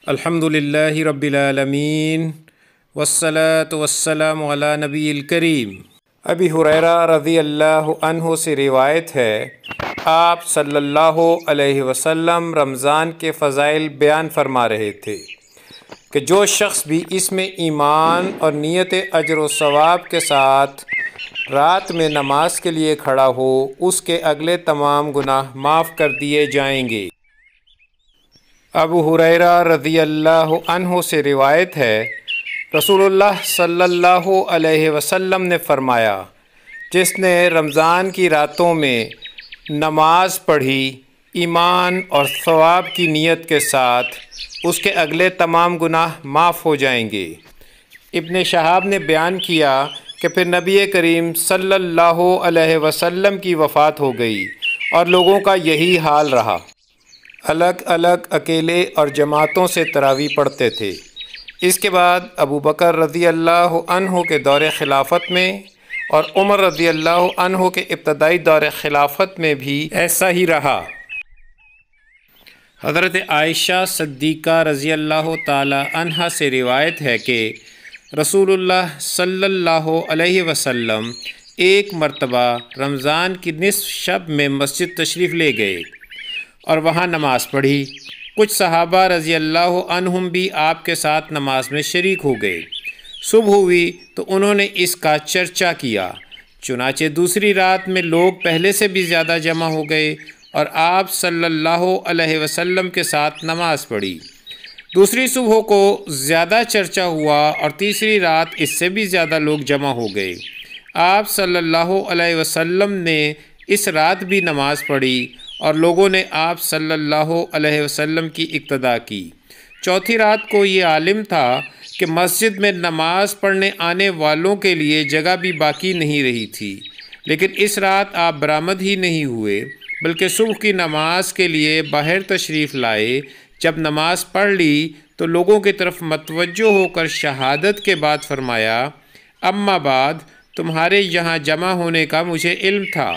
الحمدللہ رب العالمین والصلاة والسلام علی نبی الکریم۔ ابی ہریرہ رضی اللہ عنہ سے روایت ہے، آپ صلی اللہ علیہ وسلم رمضان کے فضائل بیان فرما رہے تھے کہ جو شخص بھی اس میں ایمان اور نیت اجر و ثواب کے ساتھ رات میں نماز کے لیے کھڑا ہو، اس کے اگلے تمام گناہ معاف کر دیے جائیں گے۔ ابو ہریرہ رضی اللہ عنہ سے روایت ہے، رسول اللہ صلی اللہ علیہ وسلم نے فرمایا، جس نے رمضان کی راتوں میں نماز پڑھی ایمان اور ثواب کی نیت کے ساتھ، اس کے اگلے تمام گناہ معاف ہو جائیں گے۔ ابن شہاب نے بیان کیا کہ پھر نبی کریم صلی اللہ علیہ وسلم کی وفات ہو گئی اور لوگوں کا یہی حال رہا۔ الگ الگ اکیلے اور جماعتوں سے تراویح پڑھتے تھے۔ اس کے بعد ابو بکر رضی اللہ عنہ کے دور خلافت میں اور عمر رضی اللہ عنہ کے ابتدائی دور خلافت میں بھی ایسا ہی رہا۔ حضرت عائشہ صدیقہ رضی اللہ تعالی عنہا سے روایت ہے کہ رسول اللہ صلی اللہ علیہ وسلم ایک مرتبہ رمضان کی نصف شب میں مسجد تشریف لے گئے اور وہاں نماز پڑھی۔ کچھ صحابہ رضی اللہ عنہم بھی آپ کے ساتھ نماز میں شریک ہو گئے۔ صبح ہوئی تو انہوں نے اس کا چرچا کیا، چنانچہ دوسری رات میں لوگ پہلے سے بھی زیادہ جمع ہو گئے اور آپ صلی اللہ علیہ وسلم کے ساتھ نماز پڑھی۔ دوسری صبح کو زیادہ چرچا ہوا اور تیسری رات اس سے بھی زیادہ لوگ جمع ہو گئے۔ آپ صلی اللہ علیہ وسلم نے اس رات بھی نماز پڑھی اور لوگوں نے آپ صلی اللہ علیہ وسلم کی اقتداء کی۔ چوتھی رات کو یہ عالم تھا کہ مسجد میں نماز پڑھنے آنے والوں کے لیے جگہ بھی باقی نہیں رہی تھی، لیکن اس رات آپ برآمد ہی نہیں ہوئے، بلکہ صبح کی نماز کے لیے باہر تشریف لائے۔ جب نماز پڑھ لی تو لوگوں کی طرف متوجہ ہو کر شہادت کے بعد فرمایا، اما بعد، تمہارے یہاں جمع ہونے کا مجھے علم تھا،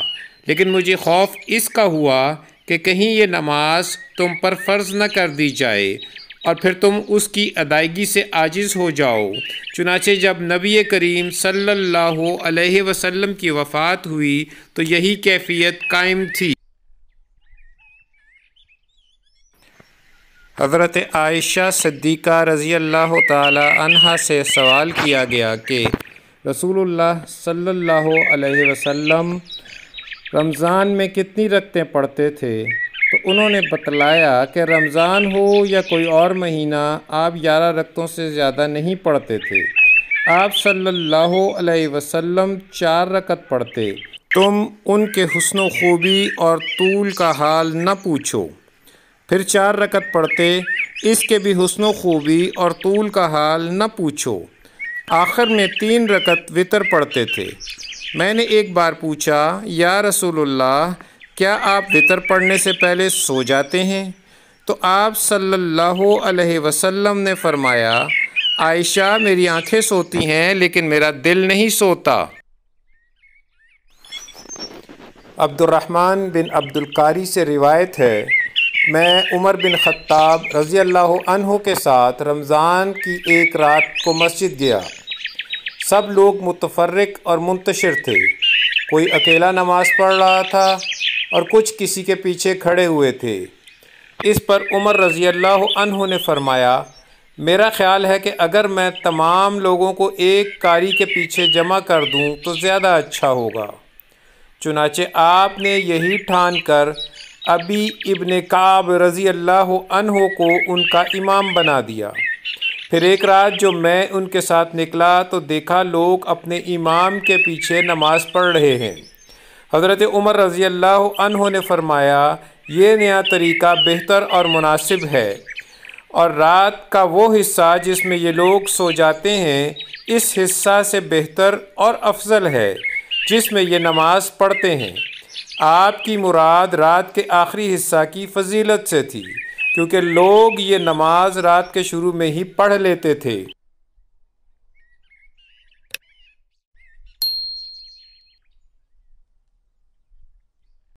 لیکن مجھے خوف اس کا ہوا کہ کہیں یہ نماز تم پر فرض نہ کر دی جائے اور پھر تم اس کی ادائیگی سے عاجز ہو جاؤ۔ چنانچہ جب نبی کریم صلی اللہ علیہ وسلم کی وفات ہوئی تو یہی کیفیت قائم تھی۔ حضرت عائشہ صدیقہ رضی اللہ تعالی عنہا سے سوال کیا گیا کہ رسول اللہ صلی اللہ علیہ وسلم رمضان میں کتنی رکعتیں پڑھتے تھے؟ تو انہوں نے بتلایا کہ رمضان ہو یا کوئی اور مہینہ آپ 11 رکعتوں سے زیادہ نہیں پڑھتے تھے۔ آپ صلی اللہ علیہ وسلم 4 رکعت پڑھتے۔ تم ان کے حسن و خوبی اور طول کا حال نہ پوچھو۔ پھر 4 رکعت پڑھتے، اس کے بھی حسن و خوبی اور طول کا حال نہ پوچھو۔ آخر میں 3 رکعت وتر پڑھتے تھے۔ میں نے ایک بار پوچھا، یا رسول اللہ، کیا آپ وتر پڑھنے سے پہلے سو جاتے ہیں؟ تو آپ صلی اللہ علیہ وسلم نے فرمایا، عائشہ، میری آنکھیں سوتی ہیں لیکن میرا دل نہیں سوتا۔ عبد الرحمن بن عبد القاری سے روایت ہے، میں عمر بن خطاب رضی اللہ عنہ کے ساتھ رمضان کی ایک رات کو مسجد گیا۔ سب لوگ متفرق اور منتشر تھے، کوئی اکیلا نماز پڑھ رہا تھا اور کچھ کسی کے پیچھے کھڑے ہوئے تھے۔ اس پر عمر رضی اللہ عنہ نے فرمایا، میرا خیال ہے کہ اگر میں تمام لوگوں کو ایک قاری کے پیچھے جمع کر دوں تو زیادہ اچھا ہوگا۔ چنانچہ آپ نے یہی ٹھان کر ابی ابن کعب رضی اللہ عنہ کو ان کا امام بنا دیا۔ پھر ایک رات جو میں ان کے ساتھ نکلا تو دیکھا لوگ اپنے امام کے پیچھے نماز پڑھ رہے ہیں۔ حضرت عمر رضی اللہ عنہ نے فرمایا، یہ نیا طریقہ بہتر اور مناسب ہے، اور رات کا وہ حصہ جس میں یہ لوگ سو جاتے ہیں، اس حصہ سے بہتر اور افضل ہے جس میں یہ نماز پڑھتے ہیں۔ آپ کی مراد رات کے آخری حصہ کی فضیلت سے تھی، کیونکہ لوگ یہ نماز رات کے شروع میں ہی پڑھ لیتے تھے۔